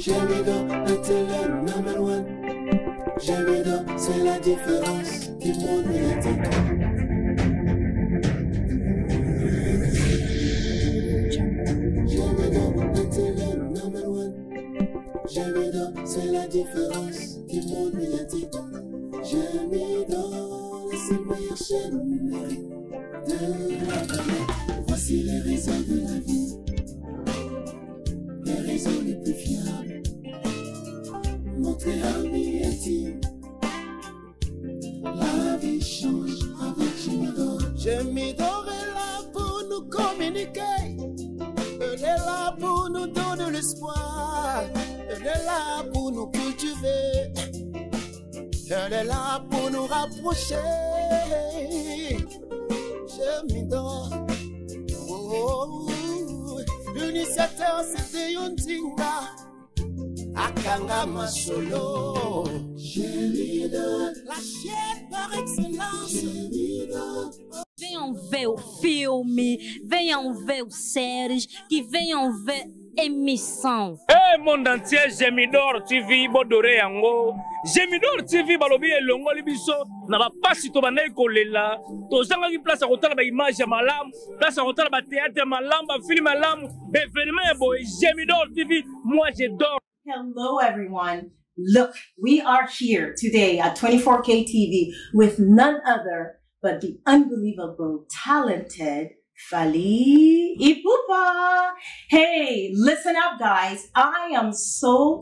J'aime était le number one. J'aime c'est la différence du monde médiatique. J'aime était le number one. J'aime c'est la différence du monde médiatique. J'aime c'est le meilleur chaîne numérique de la planète. Voici les raisons de la vie. Les raisons les plus fiables. Montrer amis intimes. La vie change avec Jimidor. Jimidor est là pour nous communiquer. Elle est là pour nous donner l'espoir. Elle est là pour nous cultiver. Elle est là pour nous rapprocher. Jimidor. Oh, l'initiateur c'était Yondinga. Akanga Masolo. Jimidor. La chaîne par excellence. Jimidor. Venham ver o filme, venham ver os séries, que venham ver émission. Eh, monde entier, Jimidor TV, Bodore Yango. Jimidor TV, Balobi et Longo Libiso, n'a pas si tu vas là. Tu as une place à côté de l'image à Malam, place à côté de la théâtre Malam, film Malam, événement boy. Jimidor TV, moi j'adore. Hello everyone. Look, we are here today at 24K TV with none other but the unbelievable, talented Fally Ipupa. Hey, listen up, guys. I am so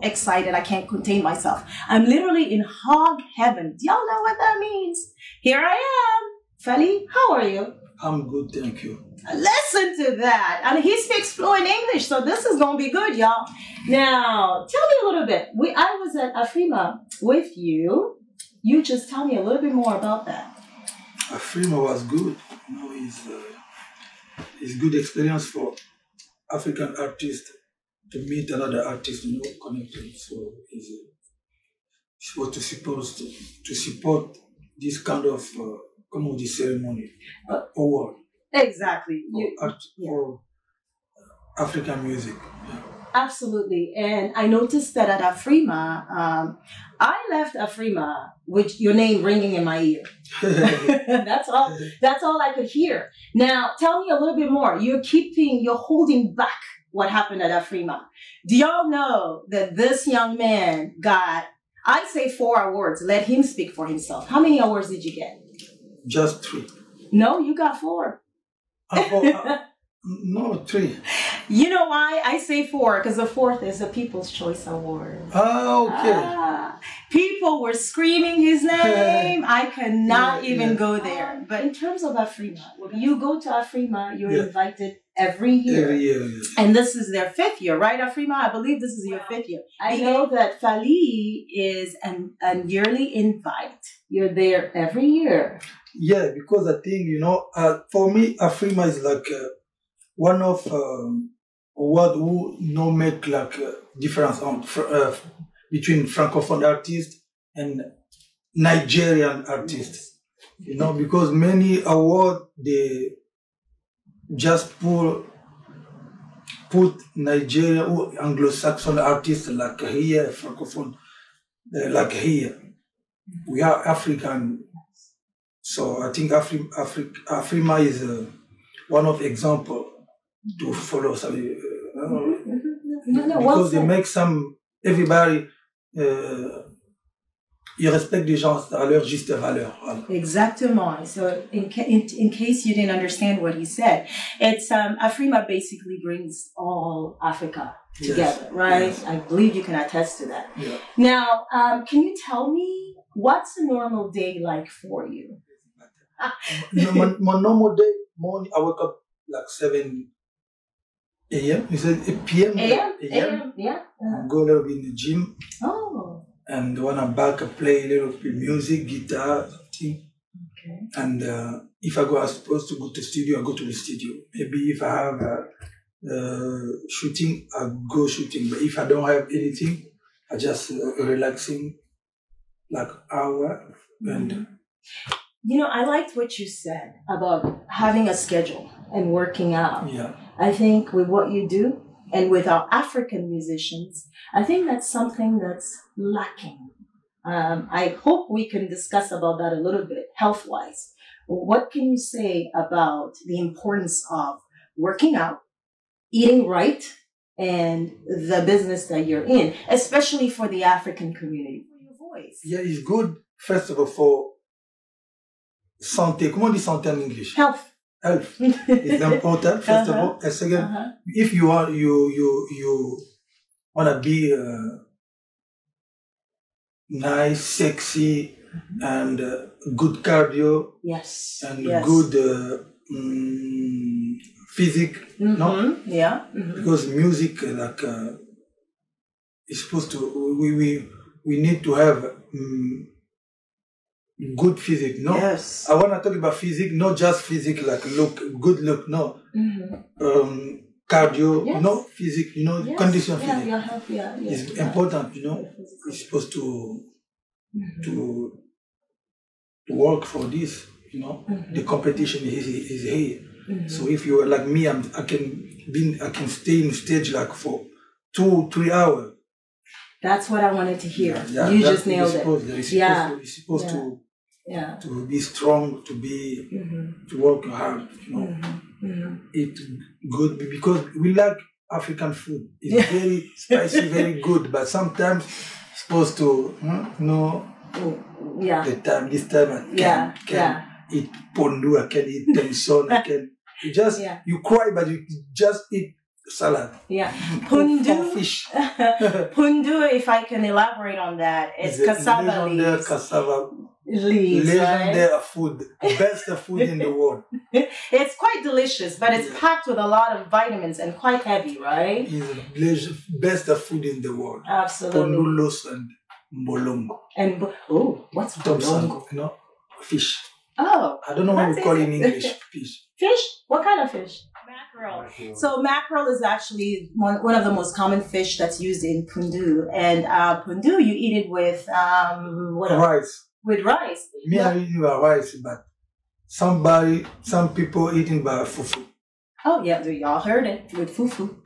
excited. I can't contain myself. I'm literally in hog heaven. Do y'all know what that means? Here I am. Fally, how are you? I'm good, thank you. Listen to that. And he speaks fluent English, so this is going to be good, y'all. Now, tell me a little bit. I was at Afrima with you. You just tell me a little bit more about that. Afrima was good. You know, it's good experience for African artists to meet another artist, you know, connected. So it's what to support this kind of comedy ceremony award. Exactly. For African music. Yeah. Absolutely. And I noticed that at Afrima, I left Afrima with your name ringing in my ear. That's all I could hear. Now, tell me a little bit more. You're holding back what happened at Afrima. Do y'all know that this young man got, I say 4 awards. Let him speak for himself. How many awards did you get? Just 3. No, you got 4. No, 3. You know why I say 4? Because the 4th is the People's Choice Award. Oh, okay. People were screaming his name. I cannot even go there. But in terms of Afrima, you go to Afrima, you're invited every year. Every year, yes. And this is their 5th year, right, Afrima? I believe this is your 5th year. I know that Fally is a yearly invite. You're there every year. Yeah, because I think, you know, for me, Afrima is like one of what who no make like difference on between Francophone artists and Nigerian artists. You know, because many awards they just put Nigerian or Anglo-Saxon artists like here, Francophone, like here. We are African. So I think Afrima is one of example to follow. Because they make everybody, ils respectent les gens à leur juste valeur. Exactement. So in case you didn't understand what he said, it's Afrima basically brings all Africa together, right? Yes. I believe you can attest to that. Yeah. Now, can you tell me what's a normal day like for you? My normal day, morning, I wake up like 7 a.m. You said 8 p.m. A.m. Yeah. Go a little bit in the gym. Oh. And when I'm back, I play a little bit music, guitar, something. Okay. And if I'm supposed to go to the studio, I go to the studio. Maybe if I have shooting, I go shooting. But if I don't have anything, I just relaxing like hour. And you know, I liked what you said about having a schedule and working out. Yeah. I think with what you do, and with our African musicians, I think that's something that's lacking. I hope we can discuss about that a little bit, health-wise. What can you say about the importance of working out, eating right, and the business that you're in, especially for the African community? For your voice. Yeah, it's good, first of all, for santé. Comment on dit santé en English? Health. Health is important, first of all. And second, if you want to be nice, sexy, and good cardio, yes, and good physique, no? Yeah. Because music, like, is supposed to, we need to have good physique, no? Yes. I want to talk about physique, not just physique, like good look, no. Cardio, yes. no physique, you know, yes. condition physique. It's important, you know. We're supposed to work for this, you know. The competition is here. So if you are like me, I can stay in stage like for 2-3 hours. That's what I wanted to hear. Yeah, you just nailed it. You're supposed to be strong, to be to work hard, you know. Eat good, because we like African food. It's very spicy, very good, but sometimes it's supposed to this time I can eat pondu, I can eat temson, I can you cry, but you just eat salad. Yeah. Pundu. Fish. Pundu, if I can elaborate on that, it's cassava leaves. Cassava leaves, legendary food, best food in the world. It's quite delicious, but it's packed with a lot of vitamins and quite heavy, right? It's best food in the world. Absolutely. Ponulos and bolongo. And what's bolongo? You know, fish. Oh, I don't know what we call in English. Fish. Fish? What kind of fish? Mackerel. So mackerel is actually one of the most common fish that's used in pundu. And pundu, you eat it with rice. With rice. Me, I eat with rice, but some people eating by fufu. Oh yeah, y'all heard it with fufu.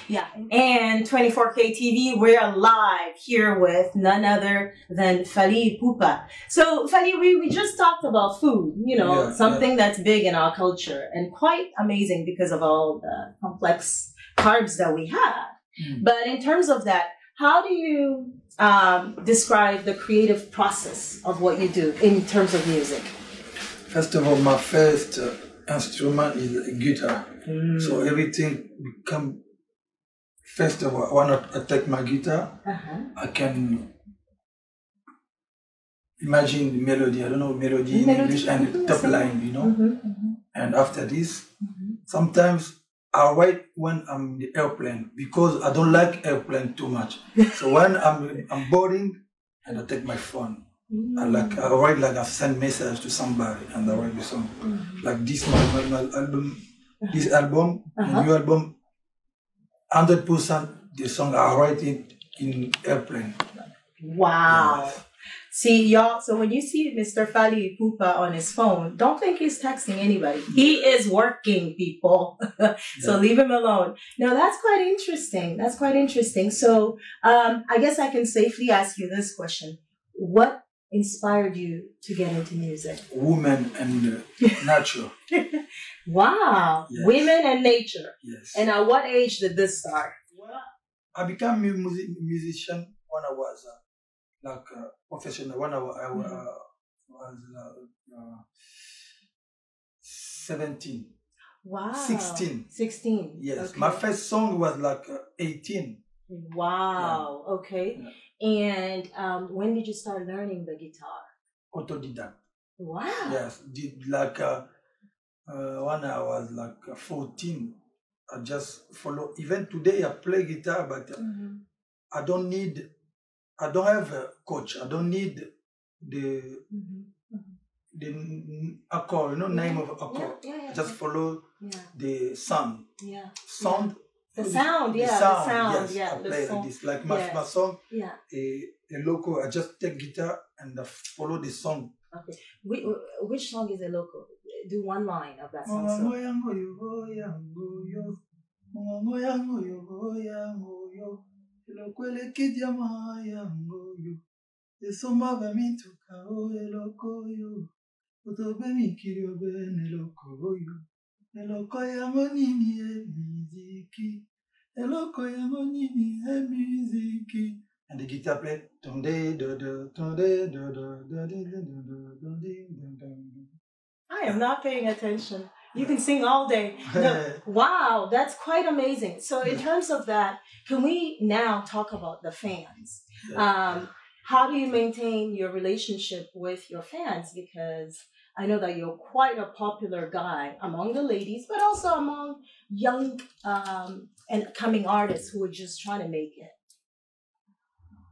Yeah. And 24K TV, we're live here with none other than Fally Ipupa. So Fally, we just talked about food, you know, something that's big in our culture and quite amazing because of all the complex carbs that we have. But in terms of that, how do you describe the creative process of what you do in terms of music? First of all, my first instrument is a guitar. So everything become, first of all, when I take my guitar, I can imagine the melody. I don't know melody in English, and the top line, you know. And after this, sometimes I write when I'm in the airplane, because I don't like airplane too much. So when I'm boarding, and I take my phone. I write, like I send message to somebody, and I write the song. Like this my album, new album, 100% the song I write it in airplane. Wow. Yes. See, y'all, so when you see Mr. Fally Ipupa on his phone, don't think he's texting anybody. He is working, people. So leave him alone. Now, that's quite interesting. That's quite interesting. So I guess I can safely ask you this question. What inspired you to get into music? Women and nature. Wow. Yes. Women and nature. Yes. And at what age did this start? Well, I became a musician when I was professional, when I was 17. Wow. 16. 16. Yes. Okay. My first song was like 18. Wow. Yeah. Okay. Yeah. And when did you start learning the guitar? Autodidact. Wow. Yes. Did like when I was like 14. I just follow. Even today I play guitar, but I don't have a coach. I don't need the accord, name of accord. I just follow the sound. Yeah. Sound. The sound, Yes, I play like this. Like my song, a loco. I just take guitar and I follow the song. Okay. Which song is a loco? Do one line of that song. And the guitar played. I am not paying attention. You can sing all day. No, wow, that's quite amazing. So in terms of that, can we now talk about the fans? How do you maintain your relationship with your fans? Because I know that you're quite a popular guy among the ladies, but also among young and coming artists who are just trying to make it.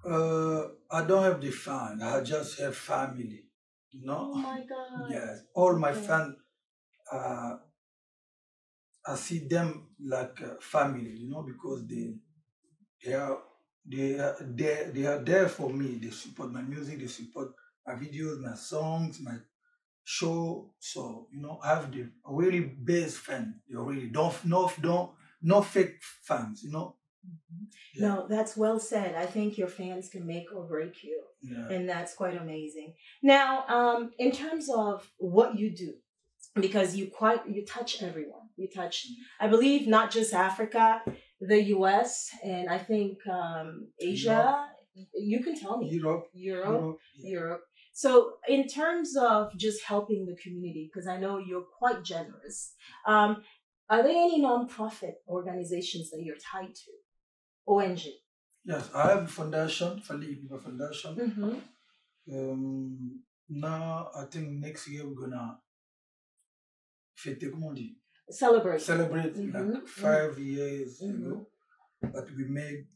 I don't have the fan. I just have family. You know? Oh my God. Yes. All my fans, I see them like family, you know, because they are there for me. They support my music, they support my videos, my songs, my show. So, you know, I have the really best fan. They really no fake fans, you know. Yeah. No, that's well said. I think your fans can make or break you. Yeah. And that's quite amazing. Now, in terms of what you do, because you touch everyone. You touch, I believe, not just Africa, the US, and I think Asia. You can tell me. Europe. So in terms of just helping the community, because I know you're quite generous, are there any non-profit organizations that you're tied to? ONG? Yes, I have a foundation, Fally Ipupa Foundation. Now, I think next year we're gonna celebrate like 5 years ago. But we made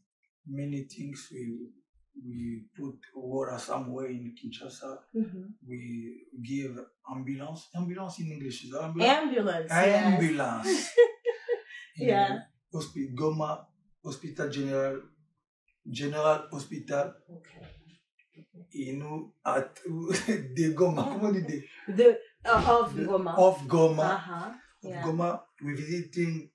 many things. We put water somewhere in Kinshasa. We give ambulance in English is ambulance. Yes. Yeah. Goma Hospital General Hospital. Okay. At de Goma. Comment on dit? Of Goma. Of Goma. Yeah. Goma. We visiting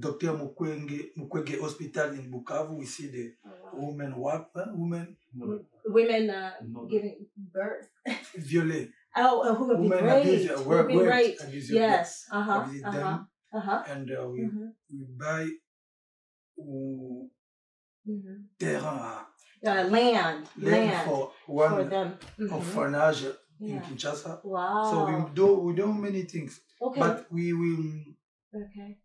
Dr. Mukwege Hospital in Bukavu. We see the women giving birth. Violé. Who have been raped. Yes. We visit them. And we buy land for them. Orphanage in Kinshasa. Wow. So we do many things. Okay. But we will. Okay.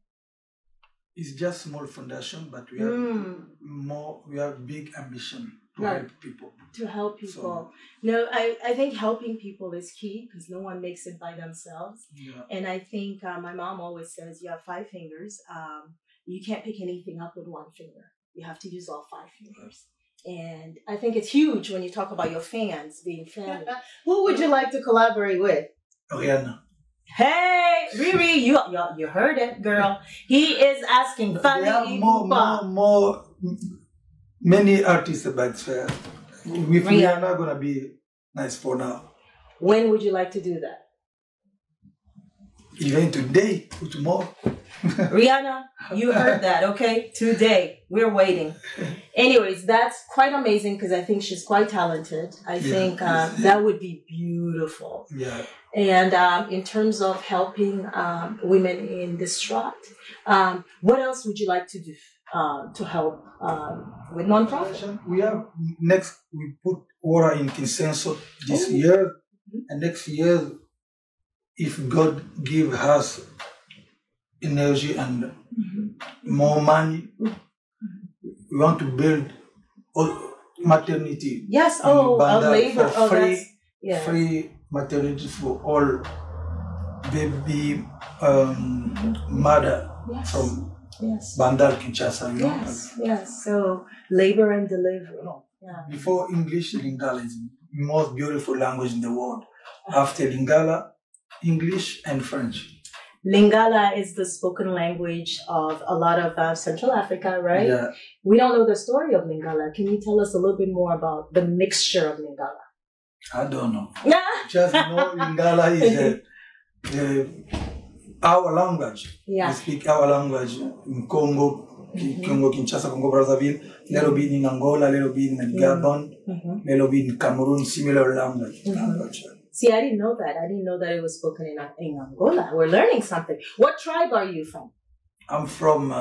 It's just small foundation, but we have more. We have big ambition to help people. So, no, I think helping people is key because no one makes it by themselves. Yeah. And I think my mom always says you have 5 fingers. You can't pick anything up with 1 finger. You have to use all 5 fingers. And I think it's huge when you talk about your fans being family. Who would you like to collaborate with? Rihanna. Hey, Riri, you heard it, girl. He is asking Fally Ipupa. Many artists, but with Rihanna gonna be nice for now. When would you like to do that? Even today or tomorrow. Rihanna, you heard that, okay? Today. We're waiting. Anyways, that's quite amazing because I think she's quite talented. I think that would be beautiful. Yeah. And in terms of helping women in distraught, what else would you like to do to help with non-profit? We put water in Kinsenso this year, and next year, if God give us energy and more money, we want to build maternity. Yes, labor. Free maternity for all baby mother from Bandar Kinshasa. You know? Yes. So labor and delivery. Yeah. Before English, Lingala is the most beautiful language in the world. After Lingala, English and French. Lingala is the spoken language of a lot of Central Africa, right? Yeah. We don't know the story of Lingala. Can you tell us a little bit more about the mixture of Lingala? I don't know. Just know Lingala is our language. Yeah. We speak our language in Congo, Congo Kinshasa, Congo Brazzaville, little bit in Angola, little bit in Gabon, little bit in Cameroon, similar language. See, I didn't know that. I didn't know that it was spoken in Angola. We're learning something. What tribe are you from? I'm from,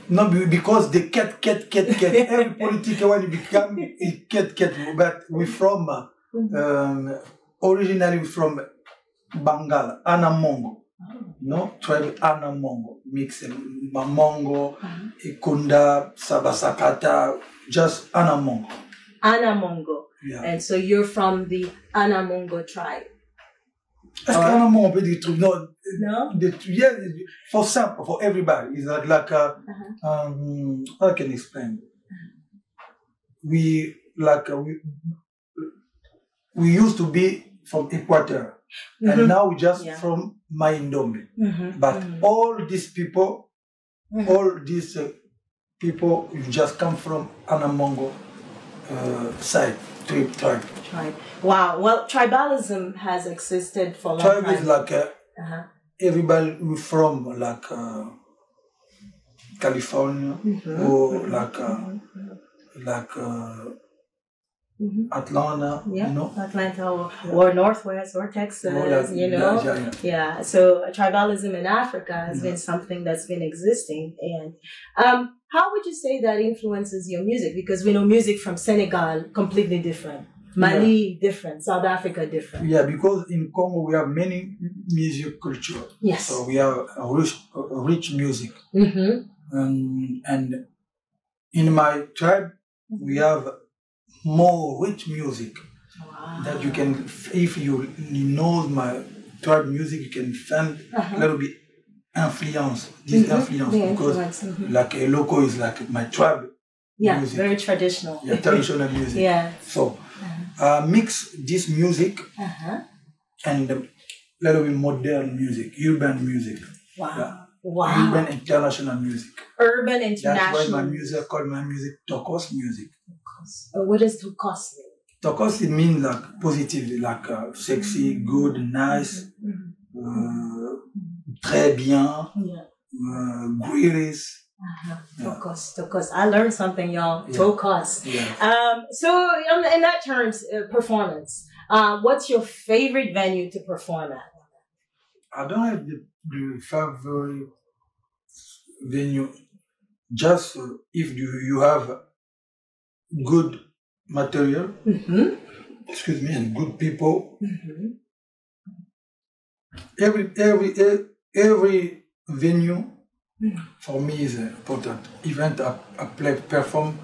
no, because the cat. Every politician when you become a cat. But we're from, originally from Bengal, Anamongo. No, tribe Anamongo. Mix Mamongo, Ikunda, Sabasakata, just Anamongo. Anamongo. Yeah. And so you're from the Anamongo tribe. Est-ce qu'Anamongo peut dire truc? No. No? Yeah, for sample, for everybody. It's like how can I explain? We used to be from Equator, and now we just from Maindombe. But all these people, you just come from Anamongo side, tribe. Wow. Well, tribalism has existed for a long time. Tribe is like everybody from like California or like Atlanta, yeah, you know, Atlanta or Northwest or Texas, you know. Yeah. So tribalism in Africa has been something that's been existing. And how would you say that influences your music? Because we know music from Senegal completely different, Mali different, South Africa different. Yeah, because in Congo we have many music culture. Yes. So we have a rich music. And in my tribe we have more rich music that you can, if you know my tribe music, you can find a little bit influence, this influence, because like a loco is like my tribe music. Very traditional. Yeah, traditional music. Yeah. So mix this music and a little bit modern music, urban music. Wow. Yeah. Wow. Urban international music. Urban international. That's why my music called my music Tokos music. What does Tokos mean? Tokos, it means like positive, like sexy, good, nice, très bien, greatest. Tokos. I learned something, y'all. Yeah. Tokos. Yeah. So in that terms, performance, what's your favorite venue to perform at? I don't have the favorite venue. Just if you have good material, excuse me, and good people. Every venue for me is important. Event I perform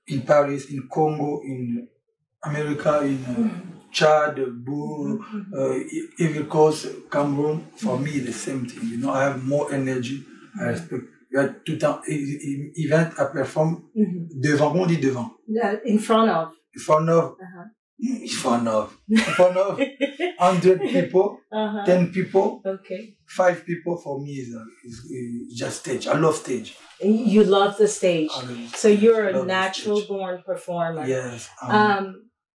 in Paris, in Congo, in America, in Chad, Ivory Coast, Cameroon. For me, the same thing. You know, I have more energy. I respect. Tout le temps, event I perform devant. On dit devant. In front of. In front of. In front of 100 people, 10 people, 5 people. For me is just stage. I love stage. You love the stage. So you're a natural born performer. Yes.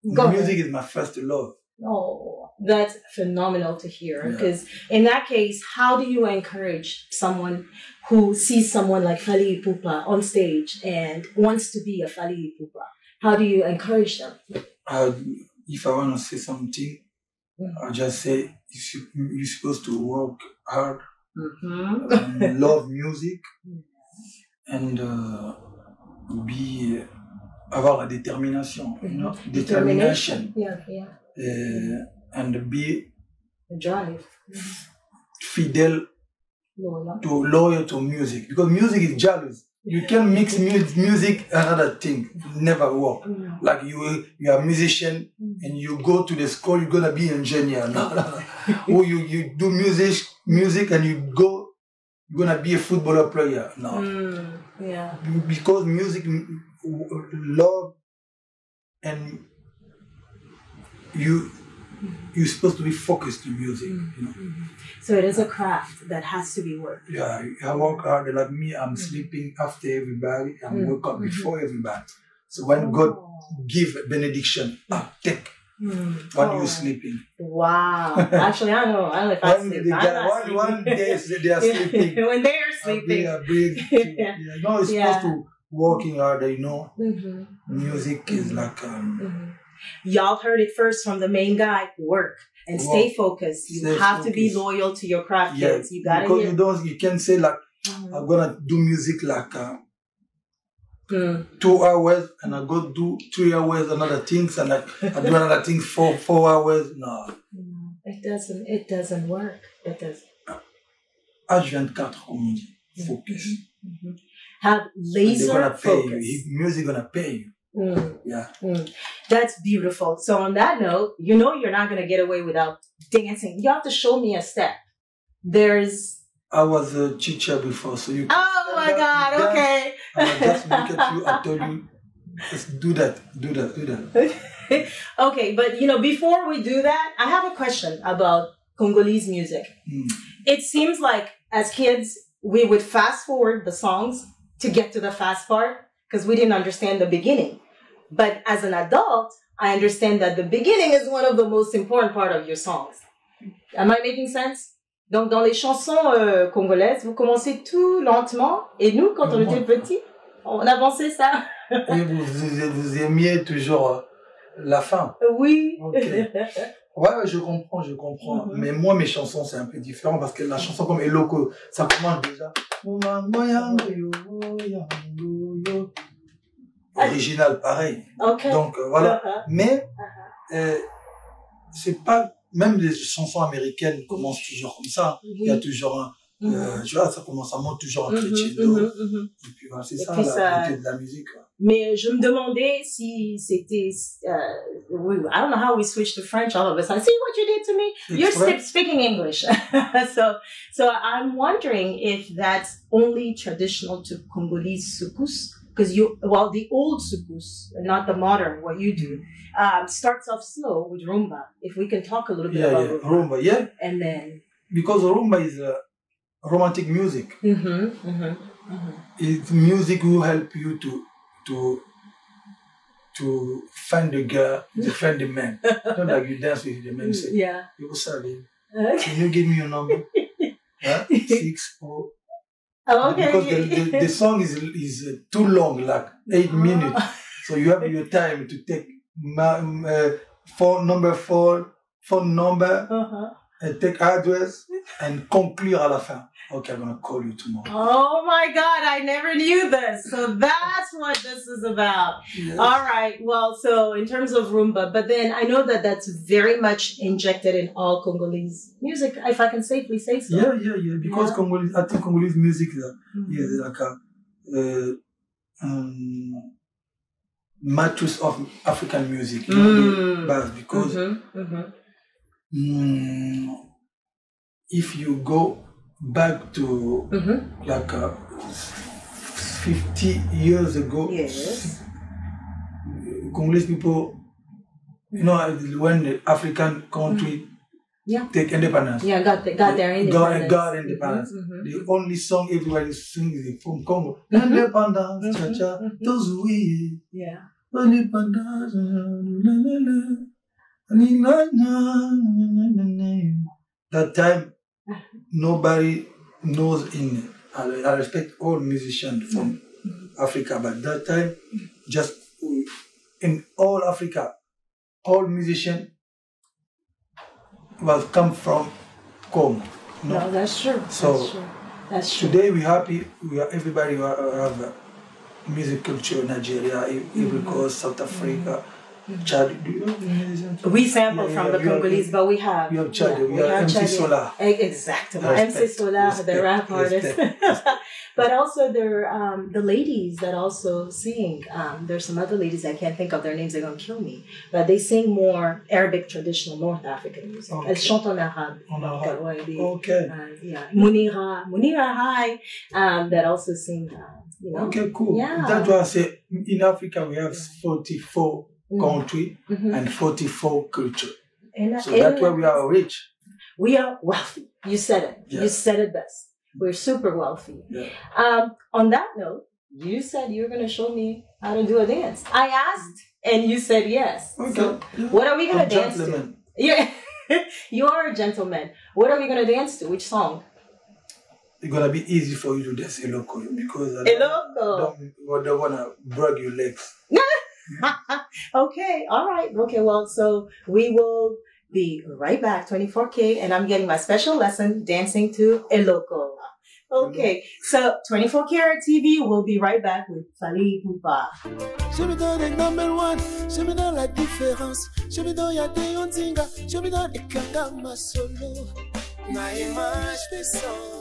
Music is my first love. Oh, that's phenomenal to hear. Because in that case, how do you encourage someone who sees someone like Fally Ipupa on stage and wants to be a Fally Ipupa? How do you encourage them? If I want to say something, I just say you're supposed to work hard, love music, and avoir la détermination, you know, determination. And be drive. Fidel, loyal to music, because music is jealous. You can mix music another thing, never work. Like you are a musician and you go to the school, you're gonna be an engineer. No. Or you do music and you're gonna be a footballer player. No. Because music, love, and you're supposed to be focused on music. You know? So it is a craft that has to be worked. Yeah, I work hard. Like me, I'm sleeping after everybody and wake up before everybody. So when God give benediction, take when you're sleeping. Wow. Actually, I don't know. I don't know if I sleep. One day they are sleeping. When they are sleeping. No, it's supposed to working hard, you know. Music is like... Y'all heard it first from the main guy. Work and stay focused. You have to be loyal to your craft, kids. You gotta hear. Because you can say like, I'm gonna do music like 2 hours, and I go do 3 hours another things, and like I do another thing for 4 hours. No, it doesn't work. It doesn't. H24, on dit. Focus. Have laser focus. Music gonna pay you. That's beautiful. So on that note, you know you're not gonna get away without dancing. You have to show me a step. I was a teacher before, so you. Oh my God! Dance, okay. Just look at you. I told you, just do that. Okay, but you know, before we do that, I have a question about Congolese music. It seems like as kids, we would fast forward the songs to get to the fast part because we didn't understand the beginning. But as an adult, I understand that the beginning is one of the most important part of your songs. Am I making sense? Donc, dans les chansons congolaises, vous commencez tout lentement. Et nous, quand on était petits, on avançait ça. Oui, vous aimiez toujours la fin. Oui. Okay. Ouais, je comprends. Mais moi, mes chansons, c'est un peu différent parce que la chanson comme Eloko, ça commence déjà. Original, pareil. Okay. Donc, voilà. Mais, c'est pas, même les chansons américaines commencent toujours comme ça. Il y a toujours un, tu vois, ça monte toujours un crescendo. Et puis, voilà, c'est ça, la beauté de la musique. Quoi. Mais je me demandais si c'était, I don't know how we switched to French all of a sudden. See what you did to me? You're speaking English. so I'm wondering if that's only traditional to Congolese soukous. Because the old soukous, not the modern, what you do, starts off slow with rumba. If we can talk a little bit about rumba. Yeah. And then... Because rumba is romantic music. It's music will help you to find the girl, to find the man. Not like you dance with the man, say, you sorry. Can you give me your number? 64. Oh, okay. Because the song is too long, like 8 minutes. So you have your time to take phone number, and take address, and conclure à la fin. Okay, I'm gonna call you tomorrow. Oh my God, I never knew this. So that's what this is about. Yes. All right. Well, so in terms of rumba, but then I know that that's very much injected in all Congolese music, if I can safely say so. Yeah. Because I think Congolese music is like a matrix of African music. You know, because if you go back to like 50 years ago, Congolese people, you know, when the African country take independence, got their independence. Got independence. The only song everybody sings is from Congo. Independence, cha-cha, those we. Independence, that time, nobody knows I respect all musicians from Africa, but that time, just in all Africa, all musicians was come from Congo. No, that's true. So that's true. Today we're happy. Everybody have a music culture in Nigeria, Ivory Coast, South Africa. Chad, we sample from the Congolese, but we have... We have Chad, we have MC Solar. Exactly. MC Solar, the rap artist. But also there are the ladies that also sing. There's some other ladies, I can't think of their names, they're going to kill me. But they sing more Arabic, traditional North African music. Elles chantent en arabe. Okay. Munira High, that also sing, you know. Okay, cool. Yeah. That's why I say in Africa we have 44 country and 44 culture. So that's why we are rich. We are wealthy. You said it. Yeah. You said it best. We're super wealthy. Yeah. On that note, you said you were going to show me how to do a dance. I asked, and you said yes. Okay. So what are we going to dance gentleman. to? Yeah, you are a gentleman. What are we going to dance to? Which song? It's gonna be easy for you to dance a local because I don't wanna brag your legs. Okay, all right. Okay, well, so we will be right back, 24K, and I'm getting my special lesson dancing to a local. Okay, so 24K TV will be right back with Fally Ipupa. Je me donne le number one, je me donne la différence. Je me donne Yate Ondinga, je me donne Ekanga ma solo. Ma image fait son.